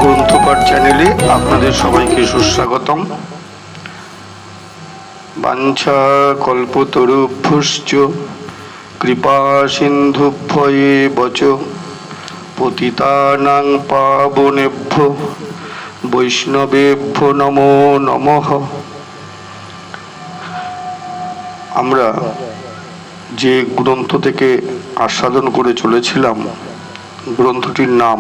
গ্রন্থপাঠ চ্যানেলে আপনাদের সবাইকে সুস্বাগতম। বাঞ্ছা কল্পতরুভ্যশ্চ কৃপা সিন্ধুভ্যেব চ পতিতানাং পাবনেভ্যো বৈষ্ণবেভ্যো নমো নমঃ। আমরা যে গ্রন্থ থেকে আস্বাদন করে চলেছিলাম, গ্রন্থটির নাম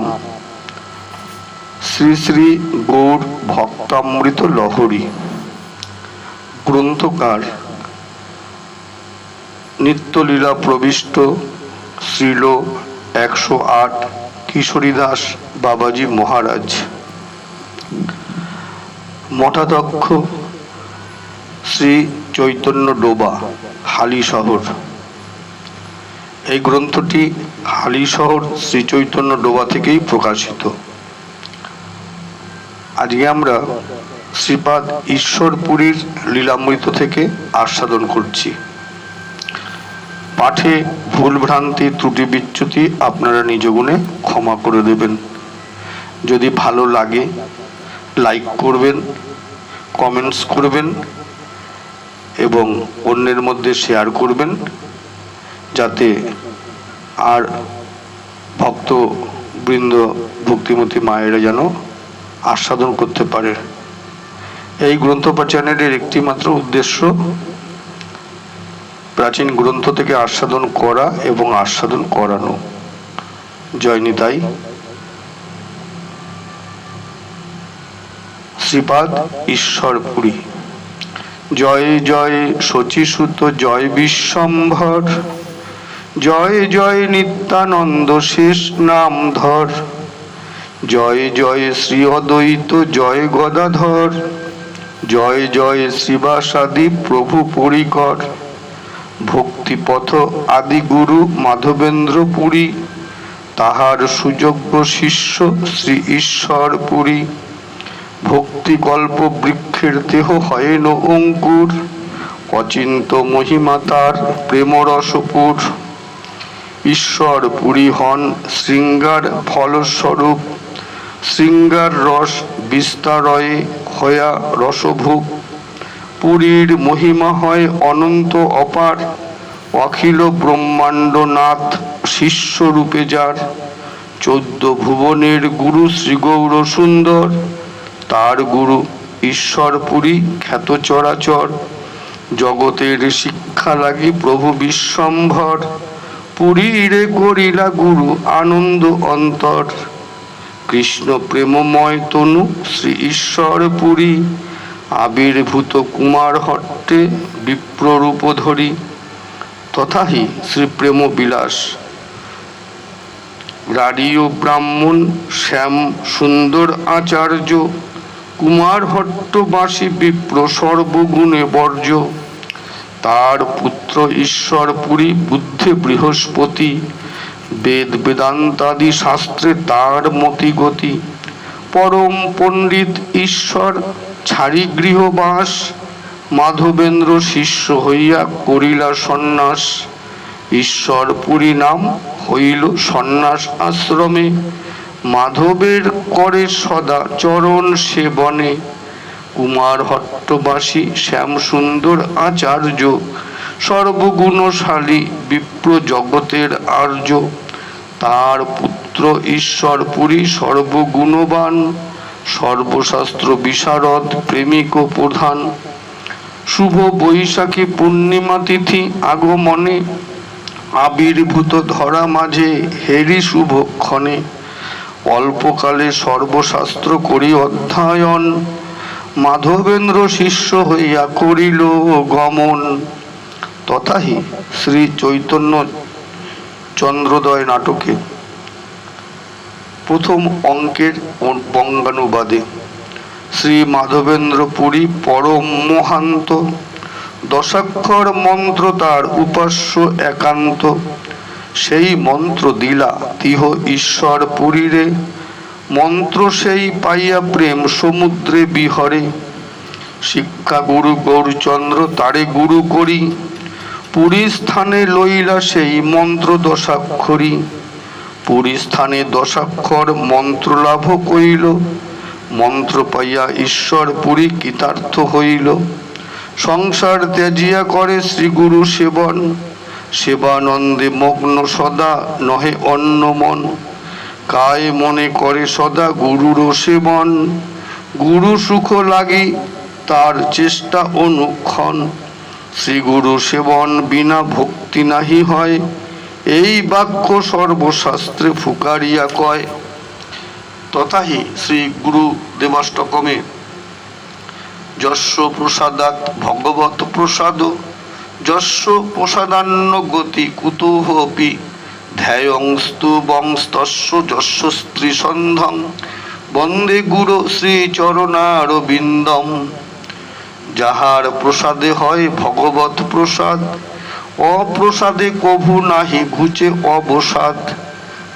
শ্রী শ্রী গৌর ভক্তামৃত লহরী। গ্রন্থকার নিত্যলীলা প্রবিষ্ট শ্রীল 108 কিশোরীদাস বাবাজি মহারাজ, মঠাধ্যক্ষ শ্রী চৈতন্য ডোবা, হালিশহর। এই গ্রন্থটি হালিশহর শ্রী চৈতন্য ডোবা থেকেই প্রকাশিত। আজকে আমরা শ্রীপাদ ঈশ্বরপুরীর লীলামৃত থেকে আস্বাদন করছি। পাঠে ভুলভ্রান্তি ত্রুটি বিচ্যুতি আপনারা নিজ গুণে ক্ষমা করে দেবেন। যদি ভালো লাগে লাইক করবেন, কমেন্টস করবেন এবং অন্যের মধ্যে শেয়ার করবেন, যাতে আর ভক্তবৃন্দ ভক্তিমতী মায়েরা যেন আস্বাদন করতে পারে। এই গ্রন্থপাঠ চ্যানেলের একটি মাত্র উদ্দেশ্য প্রাচীন গ্রন্থ থেকে আস্বাদন করা এবং আস্বাদন করানো। জয় নিতাই। শ্রীপাদ ঈশ্বরপুরী। জয় জয় শচীসুত জয় বিশ্বম্ভর, জয় জয় নিত্যানন্দ শেষ নাম ধর, জয় জয় শ্রী অদ্বৈত জয় গদাধর, জয় জয় শ্রীবাসাদি প্রভু পরিকর, ভক্তিপথ আদি গুরু মাধবেন্দ্র পুরী, তাহার সুযোগ্য শিষ্য শ্রী ঈশ্বরপুরী, ভক্তিকল্প বৃক্ষের দেহ হয়েন অঙ্কুর, অচিন্ত মহিমা তার প্রেমরসপুর, ঈশ্বরপুরী হন শৃঙ্গার ফলস্বরূপ, শৃঙ্গার রস বিস্তারয়ে হয়া রসভূপ, পুরীর মহিমা হয় অনন্ত অপার, অখিল ব্রহ্মাণ্ডনাথ শিষ্যরূপে যার, 14 ভুবনের গুরু শ্রী গৌর সুন্দর, তার গুরু ঈশ্বরপুরী খ্যাত চরাচর, জগতের শিক্ষা লাগি প্রভু বিশ্বম্ভর, পুরীরে করিলা গুরু আনন্দ অন্তর, কৃষ্ণ প্রেমময় তনু শ্রী ঈশ্বরপুরী, আবির্ভূত কুমার হট্টে বিপ্ররূপ ধরি, তথাহি শ্রী প্রেম বিলাস, রাড়ীয় ব্রাহ্মণ শ্যাম সুন্দর আচার্য, কুমার হট্টবাসী বিপ্র সর্বগুণে বর্জ্য, তার পুত্র ঈশ্বরপুরী বুদ্ধে বৃহস্পতি, বেদ বেদান্তাদি শাস্ত্রে তার মতিগতি, পরম পণ্ডিত ঈশ্বর ছাড়ি গৃহবাস, মাধবেন্দ্র শিষ্য হইয়া করিলা সন্ন্যাস, ঈশ্বরপুরী নাম হইল সন্ন্যাস আশ্রমে, মাধবের করে সদা চরণ সেবনে, কুমার হট্টবাসী শ্যাম সুন্দর আচার্য, সর্বগুণশালী বিপ্র জগতের আর্য, তার পুত্র ঈশ্বরপুরী সর্বগুণবান, সর্বশাস্ত্র বিশারদ প্রেমিক ও প্রধান, শুভ বৈশাখী পূর্ণিমা তিথি আগমনে, আবির্ভূত ধরা মাঝে হেরি শুভক্ষণে, অল্পকালে সর্বশাস্ত্র করি অধ্যয়ন, মাধবেন্দ্র শিষ্য হইয়া করিল গমন, তথাহি শ্রী চৈতন্য চন্দ্রোদয় নাটকে প্রথম অঙ্কের বঙ্গানুবাদে শ্রী মাধবেন্দ্র পুরী পরম মহান্ত, দশাক্ষর মন্ত্র তার উপাস্য একান্ত, সেই মন্ত্র দিলা তিহ ঈশ্বর পুরীরে, মন্ত্র সেই পাইয়া প্রেম সমুদ্রে বিহরে, শিক্ষা গুরু গৌরচন্দ্র তারে গুরু করি, পুরী স্থানে লইলা সেই মন্ত্র দশাক্ষরী, পুরী স্থানে দশাক্ষর মন্ত্র লাভ কইল, মন্ত্র পাইয়া ঈশ্বর পুরী কৃতার্থ হইল। সংসার ত্যাজিয়া করে শ্রী গুরু সেবন, সেবানন্দে মগ্ন সদা নহে অন্য মন। কায় মনে করে সদা গুরুর সেবন, গুরু সুখ লাগি তার চেষ্টা অনুক্ষণ। শ্রী গুরু সেবন বিনা ভক্তি নাহি হয়, এই বাক্য সর্বশাস্ত্রে ফুকারিয়া কয়। তথাহি শ্রী গুরু দেবাষ্টকমে যস্য প্রসাদাৎ ভগবত প্রসাদ, যস্য প্রসাদান্ন গতি কুতোহপি, ধ্যায়ংস্তু বংস্তস্য যস্য স্ত্রী সন্ধং, বন্দে গুরু শ্রী চরণারবিন্দম। যাহার প্রসাদে হয় ভগবত প্রসাদ, অপ্রসাদে কভু নাহি ঘুচে অবসাদ।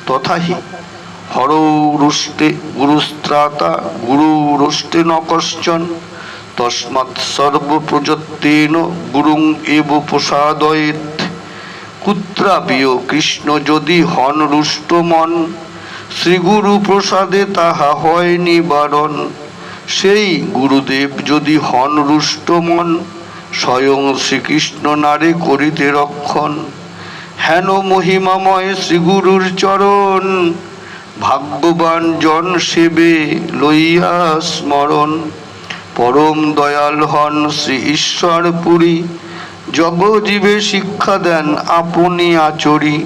তথাহি হরৌরুষ্টে গুরুস্ত্রাতা গুরুরুষ্টে ন কশ্চন, তস্মাৎ সর্বপ্রযত্তেন গুরুং এব প্রসাদয়েৎ। কুত্রাপিও কৃষ্ণ যদি হন রুষ্ট মন, শ্রীগুরু প্রসাদে তাহা হয় নিবারণ। সেই গুরুদেব যদি হন রুষ্ট মন, স্বয়ং শ্রীকৃষ্ণ নারে করিতে রক্ষণ। হেন মহিমাময় শ্রীগুরুর চরণ, ভাগ্যবান জন সেবে লইয়া স্মরণ। পরম দয়াল হন শ্রী ঈশ্বর পুরী, জগজীবে শিক্ষা দেন আপনি আচরি।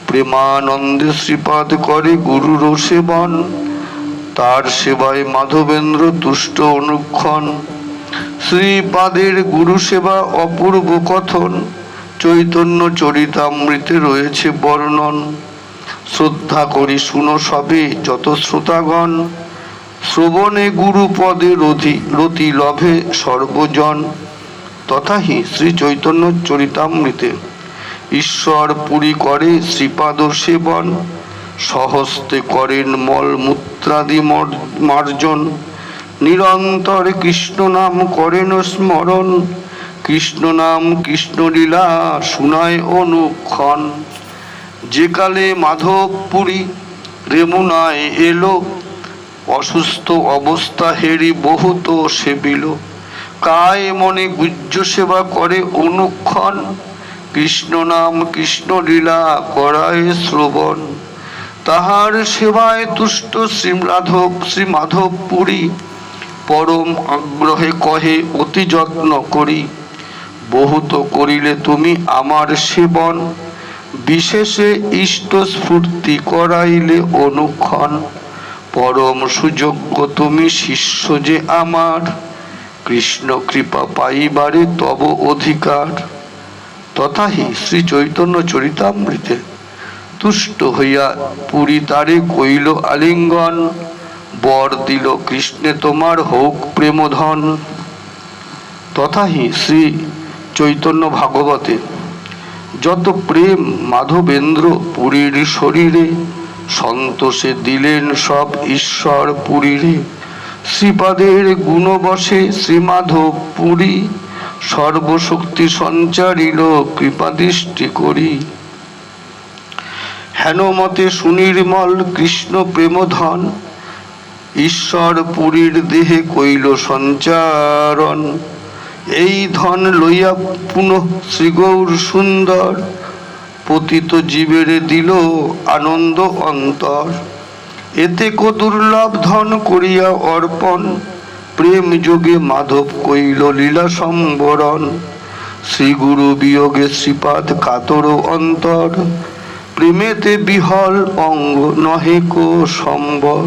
প্রেমানন্দে শ্রীপাদ করে গুরুর সেবন, তার সেবায় মাধবেন্দ্র তুষ্ট অনুক্ষণ। শ্রীপাদের গুরু সেবা অপূর্ব কথন, চৈতন্য চরিতামৃতে রয়েছে বর্ণন। শ্রদ্ধা করি শুনো সবে যত শ্রোতাগণ, শ্রবণে গুরু পদে রতি লভে সর্বজন। তথাহি শ্রী চৈতন্য চরিতামৃতে ঈশ্বর পুরী করে শ্রীপাদ সেবন, সহস্তে করেন মল মূত্রাদি মার্জন। নিরন্তর কৃষ্ণ নাম করেন স্মরণ, কৃষ্ণ নাম কৃষ্ণ লীলা শুনায় অনুক্ষণ। যে কালে মাধব পুরী রেমুনায় এলো, অসুস্থ অবস্থা হেরি বহুত সেবিল। কায় মনে গুহ্য সেবা করে অনুক্ষণ, কৃষ্ণ নাম কৃষ্ণ লীলা করায় শ্রবণ। তাহার সেবায় তুষ্ট শ্রী মাধব পুরী, পরম আগ্রহে কহে অতি যত্ন করি। বহুত করিলে তুমি আমার সেবন, বিশেষে ইষ্ট স্ফূর্তি করাইলে অনুক্ষণ। পরম সুযোগ্য তুমি শিষ্য যে আমার, কৃষ্ণ কৃপা পাইবারে তব অধিকার। তথাহি শ্রী চৈতন্য চরিতামৃতে তুষ্ট হইয়া পুরী তারে কইল আলিঙ্গন, বর দিল কৃষ্ণে তোমার হোক প্রেমধন। তথাহি শ্রী চৈতন্য ভাগবতে যত প্রেম মাধবেন্দ্র পুরীর শরীরে, সন্তোষে দিলেন সব ঈশ্বর পুরীরে। শ্রীপাদের গুণবশে শ্রীমাধব পুরী, সর্বশক্তি সঞ্চারিল কৃপাদৃষ্টি করি। হেন মতে সুনির্মল কৃষ্ণ প্রেমধন, ঈশ্বর পুরীর দেহে কইল সঞ্চারণ। এই ধন লইয়া পুনঃ শ্রীগৌর সুন্দর, পতিত জীবের দিল আনন্দ অন্তর। এতে কো দুর্লভ ধন করিয়া অর্পণ, প্রেম যোগে মাধব কইল লীলা সম্বরণ। শ্রীগুরু বিয়োগে শ্রীপাদ কাতর অন্তর, প্রেমেতে বিহল অঙ্গ নহে কো সম্বর।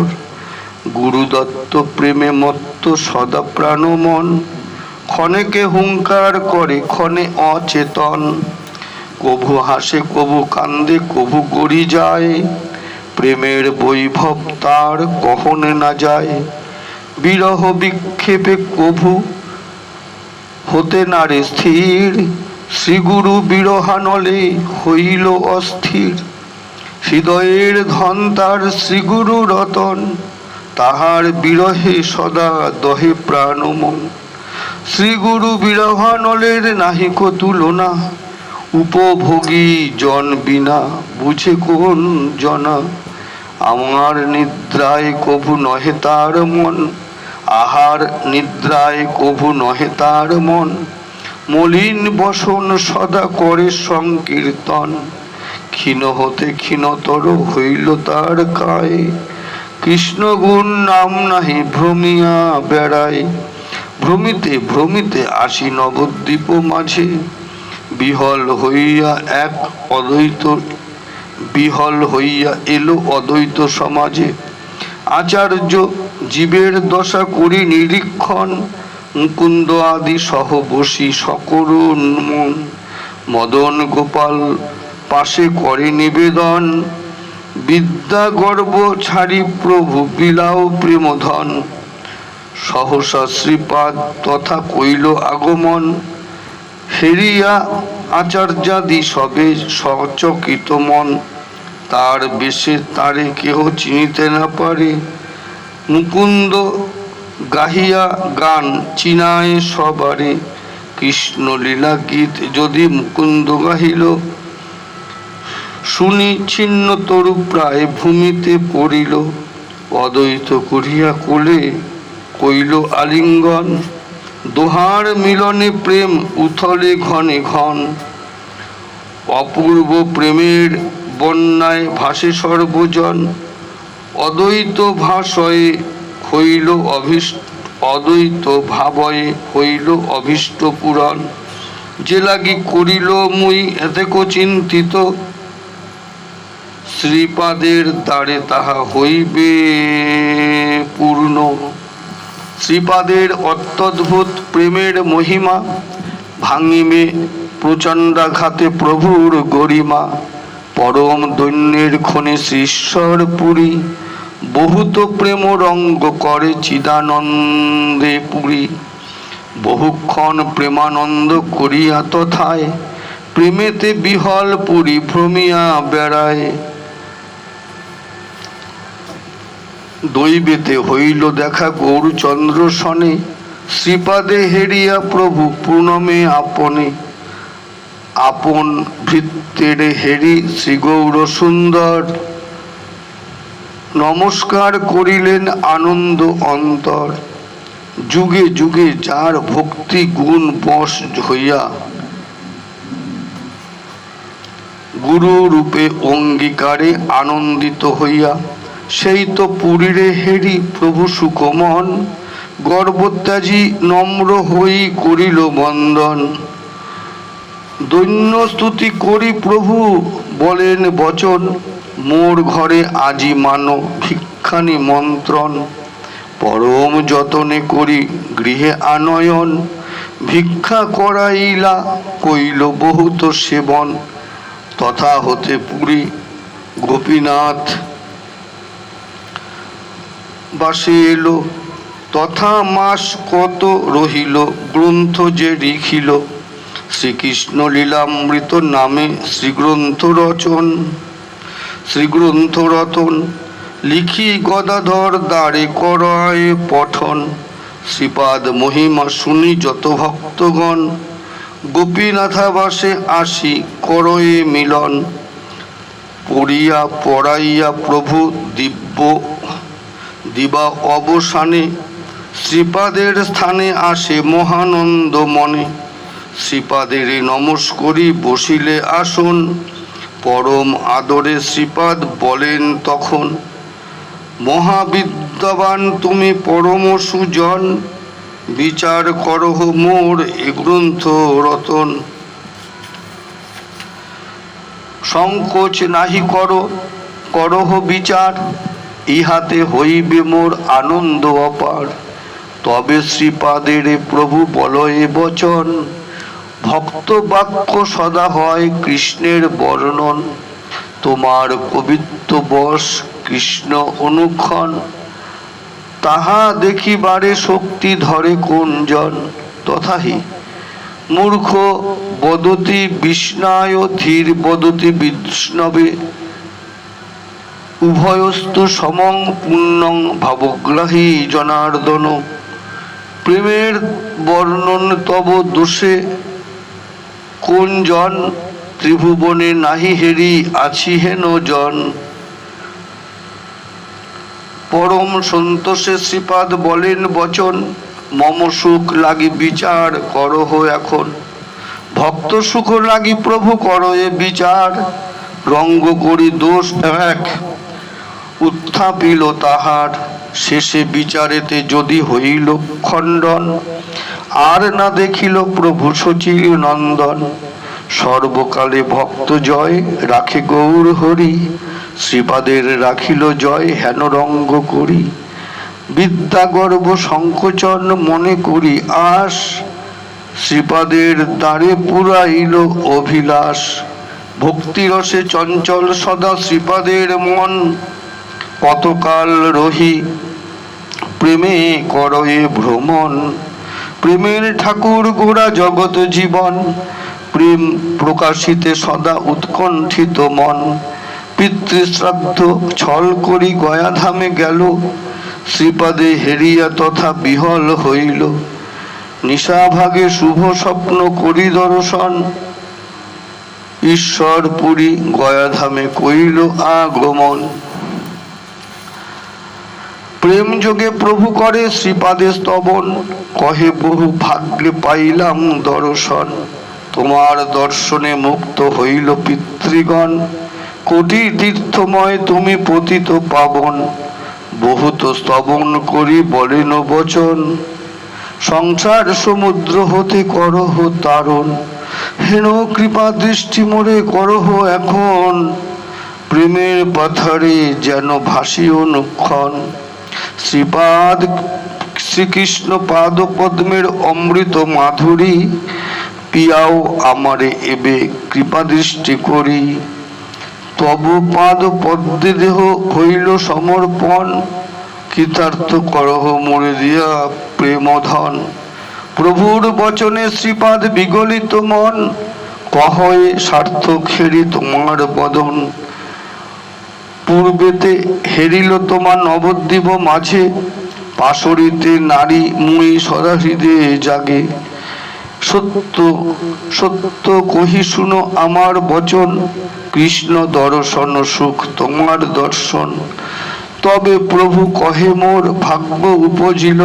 গুরুদত্ত প্রেমে মত্ত সদা প্রাণমন, ক্ষণেকে হুঙ্কার করে ক্ষণে অচেতন। কভু হাসে কভু কান্দে কভু গড়ি যায়, প্রেমের বৈভব তার কহনে না যায়। বিরহ বিক্ষেপে কভু হতে নারে স্থির, শ্রীগুরু বিরহানলে হইল অস্থির। হৃদয়ের ধন তার শ্রীগুরু রতন, তাহার বিরহে সদা দহে প্রাণমন। শ্রীগুরু বিরহানলের নাহিক তুলনা, উপভোগী জন বিনা বুঝে কোন জনা। আমার নিদ্রায় কভু নহে তার মন, আহার নিদ্রায় কভু নহে তার মন, মলিন বসন সদা করে সংকীর্তন, ক্ষীণ হতে ক্ষীণতর হইল তার কায়, কৃষ্ণ গুণ নাম নাহি ভ্রমিয়া বেড়ায়, ভ্রমিতে ভ্রমিতে আসি নবদ্বীপ মাঝে, বিহল হইয়া এক অদ্বৈত, বিহল হইয়া এলো অদ্বৈত সমাজে, আচার্য জীবের দশা করি নিরীক্ষণ, মুকুন্দ আদি সহ বসি সকরুণ মন, মদন গোপাল পাশে করে নিবেদন, বিদ্যা গর্ব ছাড়ি প্রভু বিলাও প্রেমধন, সহসা শ্রীপাদ তথা কইল আগমন, হেরিয়া আচার্যাদি সবে সচকিত মন, তার বেশে তারে কেহ চিনিতে না পারে, মুকুন্দ গাহিয়া গান চিনায় সবারে, কৃষ্ণ লীলা গীত যদি মুকুন্দ গাহিল, শুনি ছিন্ন তরু প্রায় ভূমিতে পড়িল, অদ্বৈত করিয়া কোলে কইল আলিঙ্গন, দোহার মিলনে প্রেম উথলে ঘনে ঘন, অপূর্ব প্রেমের বন্যায় ভাসে সর্বজন, অদ্বৈত ভাষয়ে হইল অভীষ্ট, অদ্বৈত ভাবয়ে হইল অভীষ্ট পূরণ, যে লাগি করিল মুই এতেক চিন্তিত, শ্রীপাদের দ্বারে তাহা হইবে পূর্ণ। শ্রীপাদের অত্যদ্ভুত প্রেমের মহিমা, ভাঙিবে প্রচণ্ডাঘাতে প্রভুর গরিমা, পরম দৈন্যের ক্ষণে শ্রীশ্বর পুরী, বহুত প্রেম রঙ্গ করে চিদানন্দে পুরী, বহুক্ষণ প্রেমানন্দ করিয়া তথায়, প্রেমেতে বিহল পুরী ভ্রমিয়া বেড়ায়, দৈবেতে হইল দেখা গৌরচন্দ্র সনে, শ্রীপাদে হেরিয়া প্রভু প্রণমে আপনে, আপন ভৃত্যের হেরি শ্রীগৌর সুন্দর, নমস্কার করিলেন আনন্দ অন্তর, যুগে যুগে যার ভক্তি গুণ বশ হইয়া, গুরু রূপে অঙ্গীকারে আনন্দিত হইয়া, সেই তো পুরীরে হেরি প্রভু সুকমন, গর্বত্যাজি নম্র হই করিল বন্দন, দৈন্য স্তুতি করি প্রভু বলেন বচন, মোর ঘরে আজি মানো ভিক্ষা নিমন্ত্রণ, পরম যতনে করি গৃহে আনয়ন, ভিক্ষা করাইলা কইল বহুত সেবন, তথা হতে পুরী গোপীনাথ বাসে এলো, তথা মাস কত রহিল গ্রন্থ যে লিখিল, শ্রীকৃষ্ণ লীলামৃত নামে শ্রীগ্রন্থ রচন, শ্রীগ্রন্থ রতন লিখি গদাধর দ্বারে করায় পঠন, শ্রীপাদ মহিমা শুনি যত ভক্তগণ, গোপীনাথাবাসে আসি করয়ে মিলন, পড়িয়া পড়াইয়া প্রভু দিব্য দিবা অবসানে, শ্রীপাদের স্থানে আসে মহানন্দ মনে, শ্রীপাদের নমস্করি বসিলে আসন, পরম আদরে শ্রীপাদ বলেন তখন, মহাবিদ্যাবান তুমি পরম সুজন, বিচার করহ মোর এ গ্রন্থ রতন, সংকোচ নাহি করহ বিচার, ইহাতে হইবে মোর আনন্দ অপার, তবে শ্রীপাদের প্রভু বলয়ে বচন, ভক্ত বাক্য সদা হয় কৃষ্ণের বর্ণন, তোমার কবিত্ব বশ কৃষ্ণ অনুক্ষণ, তাহা দেখিবারে শক্তি ধরে কোন জন, তথাহি মূর্খ বদতি বিষ্ণায় ধীর বদতি বিষ্ণবে, উভয়স্তু সমং পুণ্যং ভাবগ্রাহী জনার্দন, প্রেমের বর্ণন তব দোষে কোন জন, ত্রিভুবনে নাহি হেরি আছি হেন জন, পরম সন্তোষে শ্রীপাদ বলেন বচন, মম সুখ লাগি বিচার করহ এখন, ভক্ত সুখ লাগি প্রভু করো এ বিচার, রঙ্গ করি দোষ এক উত্থাপিল তাহার, শেষে বিচারেতে যদি হইল খণ্ডন, আর না দেখিল প্রভু শচীর নন্দন, সর্বকালে ভক্ত জয় রাখে গৌর হরি, শ্রীপাদের রাখিল জয় হেন রঙ্গ করি, বিদ্যা গর্ব সংকোচন মনে করি আস, শ্রীপাদের দ্বারে পুরাইল অভিলাষ, ভক্তিরসে চঞ্চল সদা শ্রীপাদের মন, কতকাল রহি প্রেমে করয়ে ভ্রমণ, প্রেমের ঠাকুর গোড়া জগৎ জীবন, প্রেম প্রকাশিতে সদা উৎকণ্ঠিত মন, পিতৃশ্রাদ্ধ ছল করি গয়াধামে গেল, শ্রীপাদে হেরিয়া তথা বিহল হইল, নিশাভাগে শুভ স্বপ্ন করি দর্শন, ঈশ্বর পুরী গয়াধামে কইল আগমন, প্রেম যোগে প্রভু করে শ্রীপাদে স্তবন, কহে বহু ভাগ্যে পাইলাম দর্শন, তোমার দর্শনে মুক্ত হইল পিতৃগণ, কোটি তীর্থময় তুমি পতিত পাবন, বহুত স্তবন করি বলেন বচন, সংসার সমুদ্র হতে করহ তারণ, হেন কৃপা দৃষ্টি মোরে করহ এখন, প্রেমের পাথারে যেন ভাসি অনুক্ষণ, শ্রীপাদ শ্রীকৃষ্ণ পাদ পদ্মের অমৃত মাধুরী, পিয়াও আমারে এবে কৃপা দৃষ্টি করি, তব পাদ পদ্মে দেহ হইল সমর্পণ, কৃতার্থ করহ মোরে দিয়া প্রেমধন, প্রভুর বচনে শ্রীপাদ বিগলিত মন, কহয়ে সার্থক হেরি তোমার বদন, পূর্বেতে হেরিল তোমার নবদ্বীপ মাঝে, পাশরিতে নারী মুই সদা হৃদয়ে জাগে, সত্য সত্য কহি শুনো আমার বচন, কৃষ্ণ দর্শন সুখ তোমার দর্শন, তবে প্রভু কহে মোর ভাগ্য উপজিল,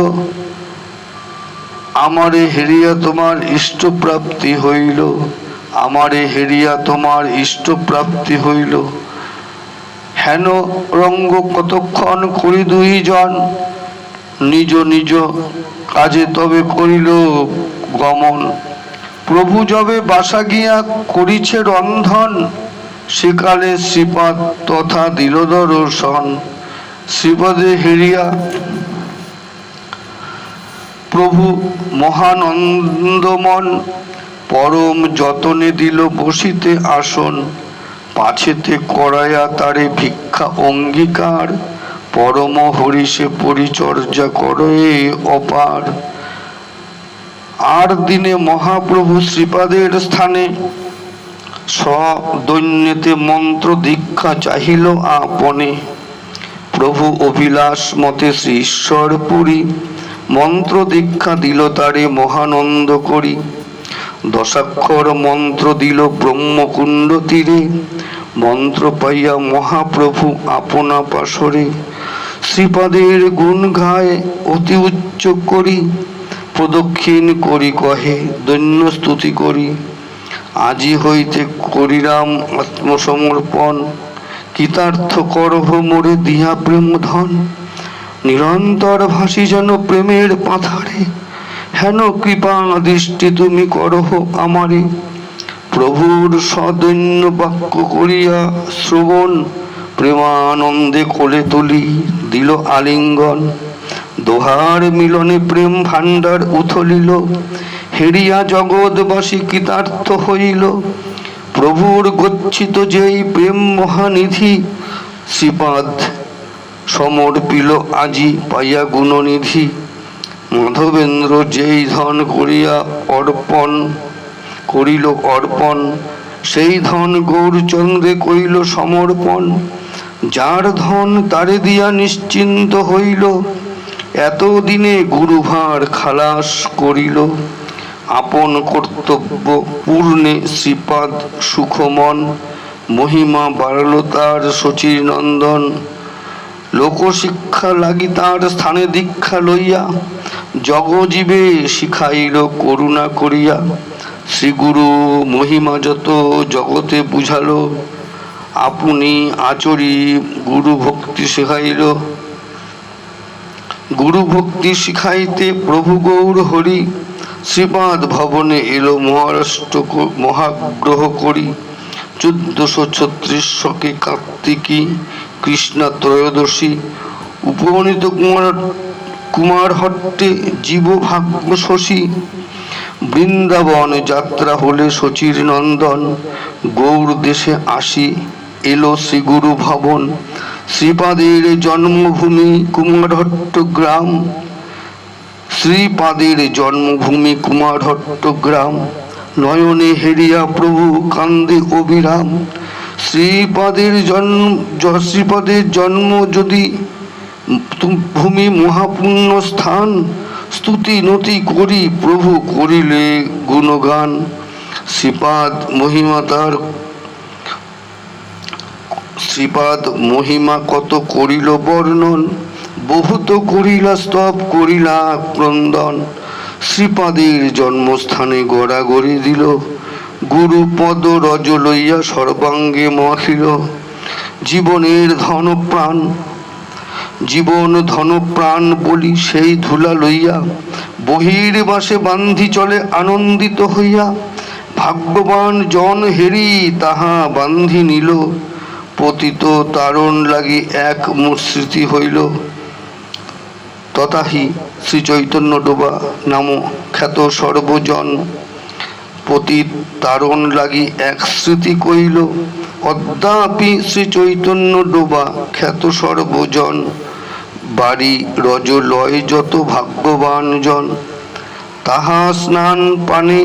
আমারে হেরিয়া তোমার ইষ্ট প্রাপ্তি হইল, আমারে হেরিয়া তোমার ইষ্ট প্রাপ্তি হইল, হেন রঙ্গ কতক্ষণ করি দুইজন, নিজ নিজ কাজে তবে করিল গমন, প্রভু যবে বাসা গিয়া করিছে রন্ধন, সেকালে শ্রীপাদ তথা দিল দর্শন, শ্রীপদে হেরিয়া প্রভু মহানন্দমন, পরম যতনে দিল বসিতে আসন, পাছেতে করায়া তারে ভিক্ষা অঙ্গীকার, পরম হরিষে পরিচর্যা করে অপার, আর দিনে মহাপ্রভু শ্রীপাদের স্থানে, সদৈন্যতে মন্ত্র দীক্ষা চাহিল আপনে, প্রভু অভিলাষ মতে শ্রী ঈশ্বর পুরী, মন্ত্র দীক্ষা দিল তারে মহানন্দ করি, দশাক্ষর মন্ত্র দিল ব্রহ্মকুণ্ড তীরে, মন্ত্র পাইয়া মহাপ্রভু আপনা পাশরে, শ্রীপাদের গুণ গায় অতি উচ্চ করি, প্রদক্ষিণ করি কহে দৈন্য স্তুতি করি, আজি হইতে করিলাম আত্মসমর্পণ, কৃতার্থ করহ মোরে দিয়া প্রেম ধন, নিরন্তর ভাসি যেন প্রেমের পাথারে, হেন কৃপা দৃষ্টি তুমি করহ আমারে, প্রভুর সদৈন্য বাক্য করিয়া শ্রবণ, প্রেমানন্দে কোলে তুলি দিল আলিঙ্গন, দোহার মিলনে প্রেম ভাণ্ডার উথলিল, হেরিয়া জগৎবাসী কৃতার্থ হইল, প্রভুর গচ্ছিত যেই প্রেম মহানিধি, শ্রীপাদ সমর্পিল আজি পাইয়া গুণনিধি, মাধবেন্দ্র যেই ধন করিয়া অর্পণ করিল অর্পণ, সেই ধন গৌরচন্দ্রে কইল সমর্পণ, যার ধন তারে দিয়া নিশ্চিন্ত হইল, এতদিনে গুরুভার খালাস করিল, আপন কর্তব্য পূর্ণে শ্রীপাদ সুখমন, মহিমা বাড়ল তার শচীর নন্দন, লোকশিক্ষা লাগি তাঁর স্থানে দীক্ষা লইয়া জগজীবে শিখাইল করুণা করিয়া। শ্রীগুরু মহিমা যত জগতে বুঝালো, আপনি আচরি গুরু ভক্তি শেখাইল। গুরু ভক্তি শিখাইতে প্রভু গৌর হরি শ্রীপাদ ভবনে এলো মহারাষ্ট্র মহাগ্রহ করি। 1436 কার্তিকী কৃষ্ণা ত্রয়োদশী উপনীত কুমার হট্টে জীব ভাগ্য শশী। বৃন্দাবন যাত্রা হলে শচীর নন্দন, গৌর দেশে আসি এলো শ্রীগুরু ভবন। শ্রীপাদের জন্মভূমি কুমারহট্ট গ্রাম, শ্রীপাদের জন্মভূমি কুমারহট্ট গ্রাম। নয়নে হেরিয়া প্রভু কান্দে অবিরাম। শ্রীপাদের জন্ম যদি ভূমি মহাপুণ্য স্থান, স্তুতি নতি করি প্রভু করিলে গুণগান। শ্রীপাদ মহিমা কত করিল বর্ণন, বহুত করিলা স্তব করিলা ক্রন্দন। শ্রীপাদের জন্মস্থানে গড়াগড়ি দিল, গুরু পদ রজ লইয়া সর্বাঙ্গে মাখিল। জীবনের ধন প্রাণ বলি সেই ধুলা লইয়া, বহির্বাসে বান্ধি চলে আনন্দিত হইয়া। ভাগ্যবান জন হেরি তাহা বান্ধি নিল, পতিত তারণ লাগি এক মুৎস্মৃতি হইল। তথাহি শ্রী চৈতন্য ডোবা নাম খ্যাত সর্বজন, পতিত তারণ লাগি এক স্মৃতি কইল। অদ্যাপি শ্রী চৈতন্য ডোবা খ্যাত সর্বজন, বাড়ি রজ লয় যত ভাগ্যবান জন। তাহা স্নান পানে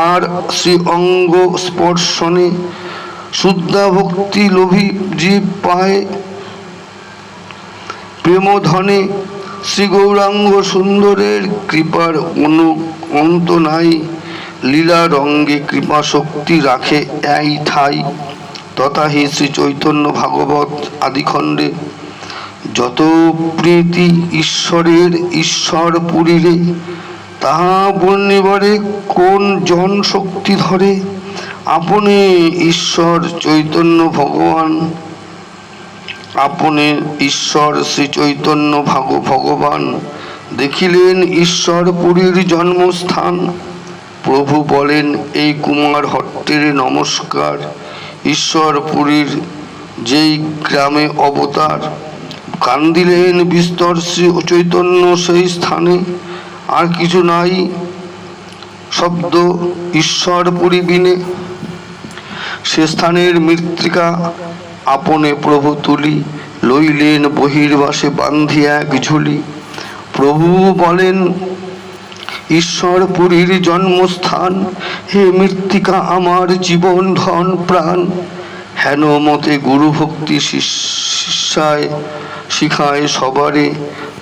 আর শ্রী অঙ্গ স্পর্শনে, শুদ্ধা ভক্তি লোভী জীব পায় প্রেমধনে। শ্রী গৌরাঙ্গ সুন্দরের কৃপার অন্ত নাই, লীলা রঙ্গে কৃপা শক্তি রাখে এই ঠাই। তথাহি শ্রী চৈতন্য ভাগবত আদিখণ্ডে, যত প্রীতি ঈশ্বরের ঈশ্বর পুরীরে, তাহা বর্ণিবারে কোন জন শক্তি ধরে। আপনি ঈশ্বর চৈতন্য ভগবান, আপনি ঈশ্বর শ্রী চৈতন্য ভগবান, দেখিলেন ঈশ্বর পুরীর জন্মস্থান। প্রভু বলেন এই কুমার হট্টের নমস্কার, ঈশ্বর পুরীর যেই গ্রামে অবতার। কান্দিলেন বিস্তর শ্রী চৈতন্য সেই স্থানে, আর কিছু নাই শব্দ ঈশ্বর পুরী বিনে। সে স্থানের মৃত্তিকা আপনে প্রভু তুলি, লইলেন বহির্বাসে বান্ধি এক ঝুলি। প্রভু বলেন ঈশ্বর পুরীর জন্মস্থান, হে মৃত্তিকা আমার জীবন ধন প্রাণ। হেন মতে গুরু ভক্তি শিষ্যায় শিখায় সবারে,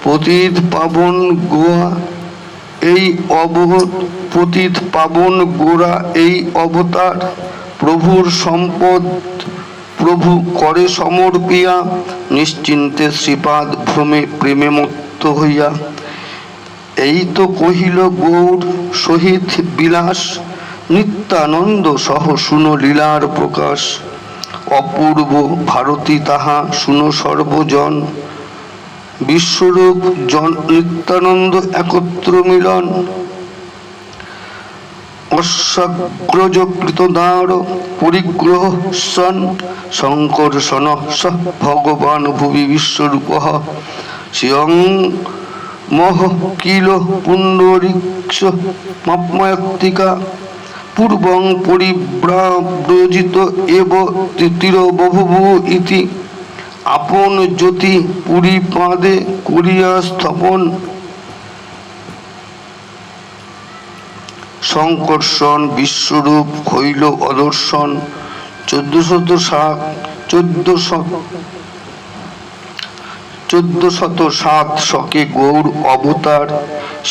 পতিত পাবন গোয়া এই অবতার। প্রভুর সম্পদ প্রভু করে সমর্পিয়া, নিশ্চিন্তে শ্রীপাদ ভ্রমে প্রেমে মত্ত হইয়া। এই তো কহিল গৌর সহিত বিলাস, নিত্যানন্দ সহ শুনো লীলার প্রকাশ। অপূর্ব ভারতী তাহা শুনো সর্বজন, বিশ্বরূপ নিত্যানন্দ একত্র মিলন। অশ্বাগ্রজকৃত দাঁড় পরিগ্রহ সন, শঙ্কর্ষণ স ভগবান ভুবি বিশ্বরূপ। স্বয়ং মহ কিল পুণ্ডরীক্ষ মাপমায়ত্তিকা, পূর্বং পরিব্রাজিত এব তিরবভূ ইতি। আপন জ্যোতি পুরী পাদে করিয়া স্থাপন, শঙ্কর্ষণ বিশ্বরূপ হইল অদর্শন। 1407 শকে গৌর অবতার,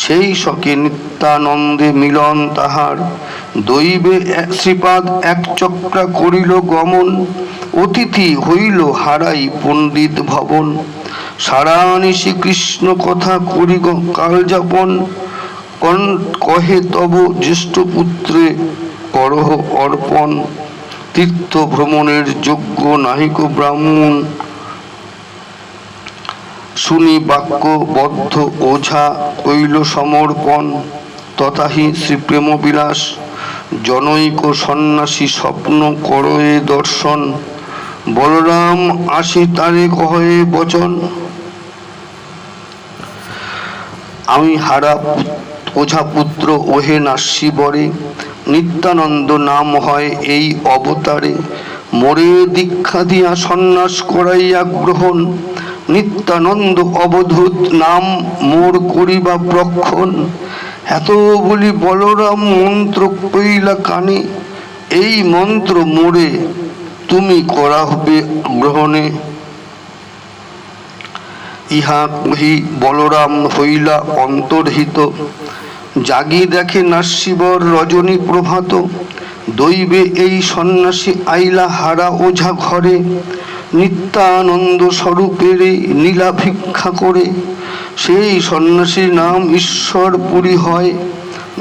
সেই শকে নিত্যানন্দে মিলন তাহার। দৈবে শ্রীপাদ এক চক্রা করিল গমন, অতিথি হইল হারাই পণ্ডিত ভবন। সারা নিশি কৃষ্ণ কথা করি কাল যাপন, কহে তব জ্যেষ্ঠ পুত্রে করহ অর্পণ, তীর্থ ভ্রমণের যোগ্য নাহিক ব্রাহ্মণ, শুনি বাক্য বদ্ধ ওঝা কইল সমর্পণ, তথাহি শ্রী প্রেম বিলাস জনৈক সন্ন্যাসী স্বপ্ন করয়ে দর্শন, বলরাম আসি তারে কহে বচন, আমি হারা ওঝা পুত্র ওহে নাস্যি বরে, নিত্যানন্দ নাম হয় এই অবতারে, মোরে দীক্ষা দিয়া সন্ন্যাস করাইয়া গ্রহণ, নিত্যানন্দ অবধূত নাম মোর করিবা প্রক্ষণ। এত বলি বলরাম মন্ত্র কইলা কানে, এই মন্ত্র মোরে তুমি করা হবে গ্রহণে। ইহা কহি বলরাম হইলা অন্তর্হিত, জাগি দেখে নাস্যিবর রজনী প্রভাত, দৈবে এই সন্ন্যাসী আইলা হারা ওঝা ঘরে, নিত্যানন্দ স্বরূপের নীলা ভিক্ষা করে, সেই সন্ন্যাসীর নাম ঈশ্বরপুরী হয়,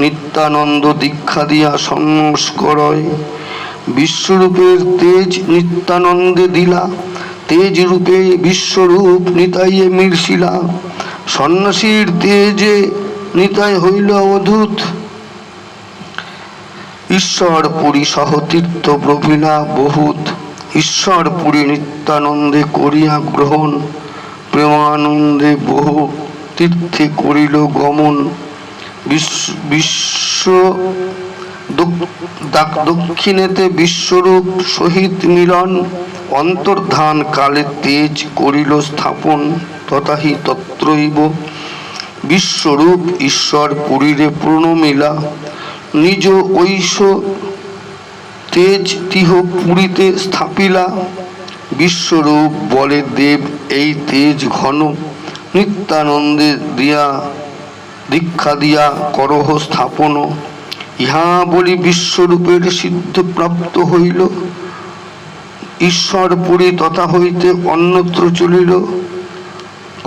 নিত্যানন্দ দীক্ষা দিয়া সন্ন্যাস করয়। বিশ্বরূপের তেজ নিত্যানন্দে দিলা, তেজ রূপে বিশ্বরূপ নিতাইয়ে মির্শিলা, সন্ন্যাসীর তেজে নিতাই হইল অবধূত, ঈশ্বরপুরী সহ তীর্থ প্রভিলা বহুত, ঈশ্বরপুরী নিত্যানন্দে করিয়া গ্রহণ, প্রেমানন্দে বহু তীর্থে করিল গমন, বিশ্ব দক্ষিণেতে বিশ্বরূপ সহিত মিলন, অন্তর্ধান কালে তেজ করিল স্থাপন, তথাহি তত্রৈব বিশ্বরূপ ঈশ্বর পুরীরে প্রণমিলা, নিজ ঐশ তেজ তিহ পুরীতে স্থাপিলা, বিশ্বরূপ বলে দেব এই তেজ ঘন, নিত্যানন্দে দিয়া দীক্ষা দিয়া করহ স্থাপন, ইহা বলি বিশ্বরূপের সিদ্ধ প্রাপ্ত হইল, ঈশ্বরপুরী তথা হইতে অন্যত্র চলিল,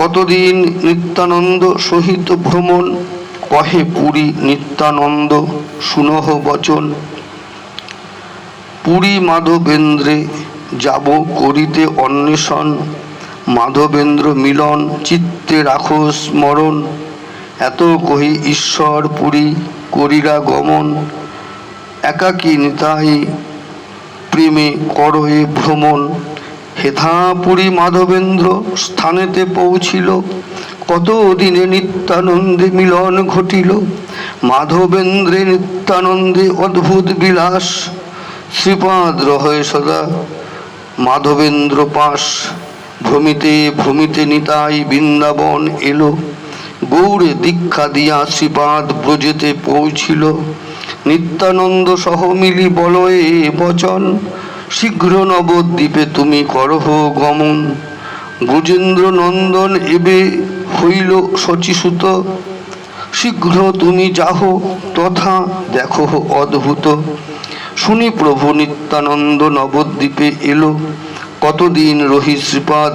কতদিন নিত্যানন্দ সহিত ভ্রমণ, কহে পুরী নিত্যানন্দ শুনহ বচন, পুরী মাধবেন্দ্রে যাব করিতে অন্বেষণ, মাধবেন্দ্র মিলন চিত্তে রাখো স্মরণ, এত কহি ঈশ্বর পুরী করিলা গমন, একাকী নিতাই প্রেমে করয়ে ভ্রমণ, হেথা পুরী মাধবেন্দ্র স্থানেতে পৌঁছিল, কত দিনে নিত্যানন্দে মিলন ঘটিল, মাধবেন্দ্রে নিত্যানন্দে অদ্ভুত বিলাস, শ্রীপাদ রহে সদা মাধবেন্দ্র পাশ, ভ্রমিতে ভ্রমিতে নিতাই বৃন্দাবন এলো, গৌড়ে দীক্ষা দিয়া শ্রীপাদ ব্রজেতে পৌঁছিল, নিত্যানন্দ সহ মিলি বলয়ে বচন, শীঘ্র নবদ্বীপে তুমি করহ গমন, ব্রজেন্দ্র নন্দন এবে হইল শচীসুত, শীঘ্র তুমি যাহ তথা দেখো অদ্ভুত, শুনি প্রভু নিত্যানন্দ নবদ্বীপে এলো, কতদিন রহি শ্রীপাদ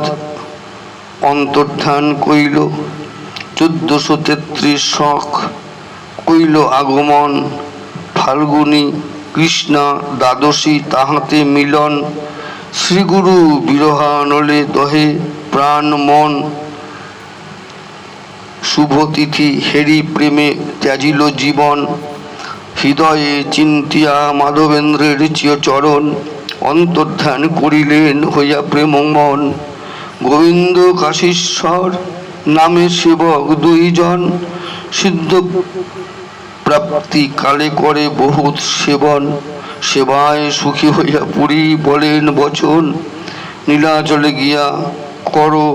অন্তর্ধান কইল, 1433 শক কইল আগমন, ফাল্গুনী কৃষ্ণা দ্বাদশী তাহাতে মিলন, শ্রীগুরু বিরহানলে দহে প্রাণ মন, শুভ তিথি হেরি প্রেমে ত্যাজিল জীবন, হৃদয়ে চিন্তিয়া মাধবেন্দ্রের চিয় চরণ, অন্তর্ধান করিলেন হইয়া প্রেমমন, গোবিন্দ কাশীশ্বর নামে সেবক দুইজন, সিদ্ধ প্রাপ্তি কালে করে বহুত সেবন, সেবায় সুখী হইয়া পুরী বলেন বচন, নীলাচলে গিয়া করো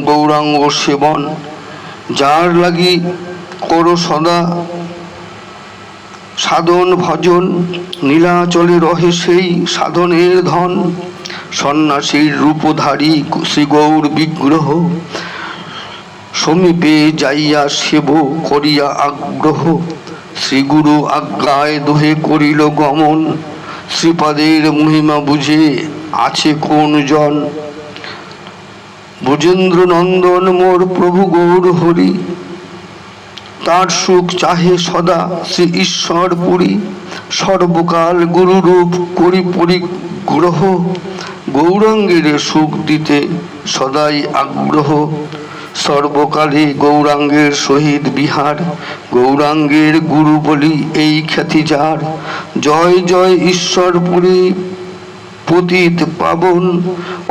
গৌরাঙ্গ সেবন, যার লাগি করো সদা সাধন ভজন, নীলাচলে রহে সেই সাধনের ধন, সন্ন্যাসীর রূপধারী শ্রী গৌর বিগ্রহ, সমীপে যাইয়া সেব করিয়া আগ্রহ, শ্রীগুরু আজ্ঞায় দোহে করিল গমন, শ্রীপাদের মহিমা বুঝে আছে কোন জন, ব্রজেন্দ্র নন্দন মোর প্রভু গৌর হরি, তার সুখ চাহে সদা শ্রী ঈশ্বর পুরী। সর্বকাল গুরুরূপ করি পরিগ্রহ, গৌরাঙ্গের সুখ দিতে সদাই আগ্রহ। সর্বকালে গৌরাঙ্গের সহিত বিহার, গৌরাঙ্গের গুরু বলি এই খ্যাতি যার। জয় জয় ঈশ্বরপুরী পতিত পাবন,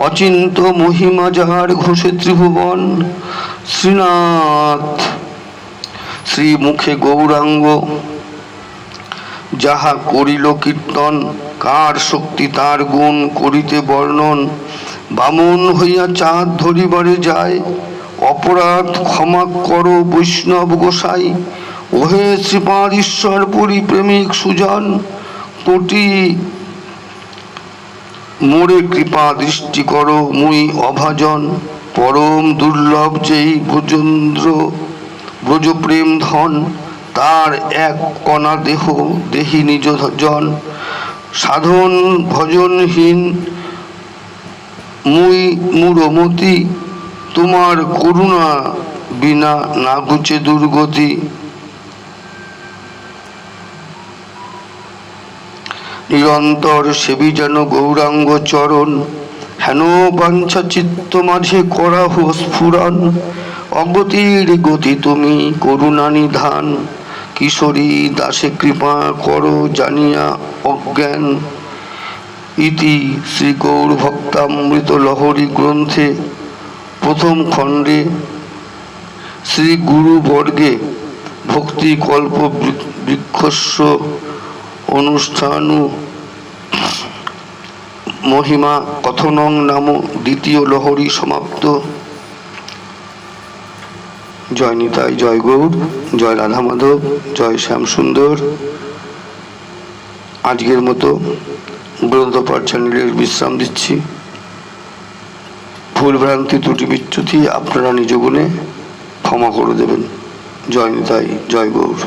অচিন্ত মহিমা যার ঘোষে ত্রিভুবন। শ্রীনাথ শ্রীমুখে গৌরাঙ্গ যাহা করিল কীর্তন, কার শক্তি তার গুণ করিতে বর্ণন। বামন হইয়া চাঁদ ধরিবারে যায়, অপরাধ ক্ষমা করো বৈষ্ণব গোসাই। ওহে শ্রীপাদ ঈশ্বরপুরী প্রেমিক সুজন, কোটি মোরে কৃপা দৃষ্টি করো মুই অভাজন। পরম দুর্লভ যেই ব্রজেন্দ্র ব্রজ প্রেম ধন, তার এক কণা দেহ দেহি নিজ জন। সাধন ভজনহীন মুই মূঢ়মতি, তোমার করুণা বিনা না ঘুচে দুর্গতি। নিরন্তর সেবি যেন গৌরাঙ্গ চরণ, হেন বাঞ্ছা চিত্ত মাঝে করাহ স্ফুরণ। অগতির গতি তুমি করুণা নিধান, কিশোরী দাসে কৃপা করো জানিয়া অজ্ঞান। ইতি শ্রী গৌর ভক্তামৃত লহরী গ্রন্থে প্রথম খণ্ডে শ্রী গুরু বর্গে ভক্তি কল্প বৃক্ষস্য অনুষ্ঠানু মহিমা কথনং নাম দ্বিতীয় লহরী সমাপ্ত। জয় নিতাই, জয় গৌর, জয় রাধা মাধব, জয় শ্যাম সুন্দর। আজকের মতো গ্রন্থপাঠ চ্যানেলের বিশ্রাম দিচ্ছি। ভুল ভ্রান্তি ত্রুটি বিচ্যুতি আপনারা নিজ গুণে ক্ষমা করে দেবেন। জয় নিতাই, জয় গৌর।